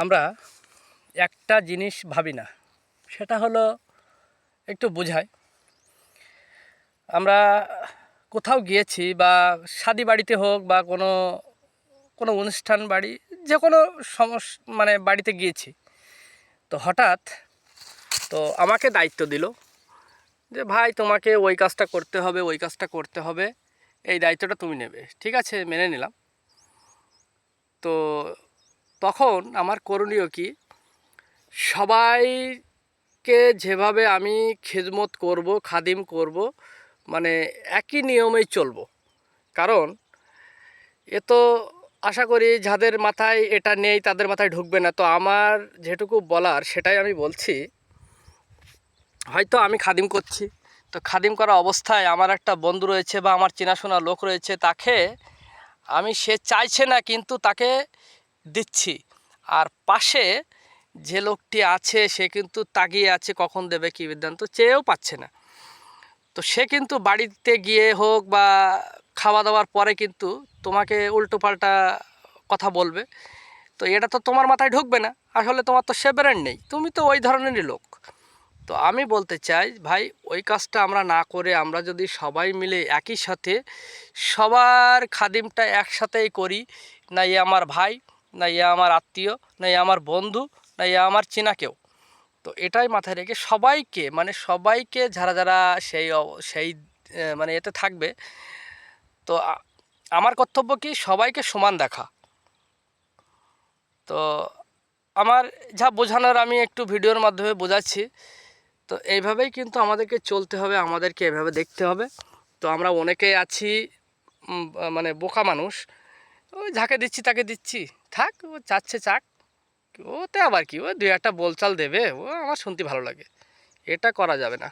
আমরা একটা জিনিস ভাবি না, সেটা হলো একটু বোঝাই। আমরা কোথাও গিয়েছি বা শাদি বাড়িতে হোক বা কোনো কোনো অনুষ্ঠান বাড়ি, যে কোনো মানে বাড়িতে গিয়েছি, তো হঠাৎ তো আমাকে দায়িত্ব দিল যে ভাই তোমাকে ওই কাজটা করতে হবে, ওই কাজটা করতে হবে, এই দায়িত্বটা তুমি নেবে। ঠিক আছে, মেনে নিলাম। তো তখন আমার করণীয় কি, সবাইকে যেভাবে আমি খেদমত করব, খাদিম করব, মানে একই নিয়মেই চলবো। কারণ এ তো আশা করি যাদের মাথায় এটা নেই তাদের মাথায় ঢুকবে না। তো আমার যেটুকু বলার সেটাই আমি বলছি। হয়তো আমি খাদিম করছি, তো খাদিম করা অবস্থায় আমার একটা বন্ধু রয়েছে বা আমার চেনাশোনা লোক রয়েছে, তাকে আমি, সে চাইছে না কিন্তু তাকে দিচ্ছি। আর পাশে যে লোকটি আছে সে কিন্তু তাকিয়ে আছে কখন দেবে কী বিদ্যান্ত, চেয়েও পাচ্ছে না। তো সে কিন্তু বাড়িতে গিয়ে হোক বা খাওয়া দাওয়ার পরে কিন্তু তোমাকে উল্টোপাল্টা কথা বলবে। তো এটা তো তোমার মাথায় ঢুকবে না, আসলে তোমার তো সে ব্র্যান্ড নেই, তুমি তো ওই ধরনেরই লোক। তো আমি বলতে চাই ভাই, ওই কাজটা আমরা না করে আমরা যদি সবাই মিলে একই সাথে সবার খাদিমটা একসাথেই করি, না এ আমার ভাই, না এ আমার আত্মীয়, না এ আমার বন্ধু, না এ আমার চেনা কেউ, তো এটাই মাথায় রেখে সবাইকে, মানে সবাইকে যারা যারা সেই মানে এতে থাকবে, তো আমার কর্তব্য কি সবাইকে সমান দেখা। তো আমার যা বোঝানোর আমি একটু ভিডিওর মাধ্যমে বোঝাচ্ছি। তো এইভাবেই কিন্তু আমাদেরকে চলতে হবে, আমাদেরকে এভাবে দেখতে হবে। তো আমরা অনেকেই আছি মানে বোকা মানুষ, ওই যাকে দিচ্ছি তাকে দিচ্ছি, থাক ও চাচ্ছে চাক, ওতে আবার কি, ও দু একটা বলচাল দেবে, ও আমার শুনতে ভালো লাগে, এটা করা যাবে না।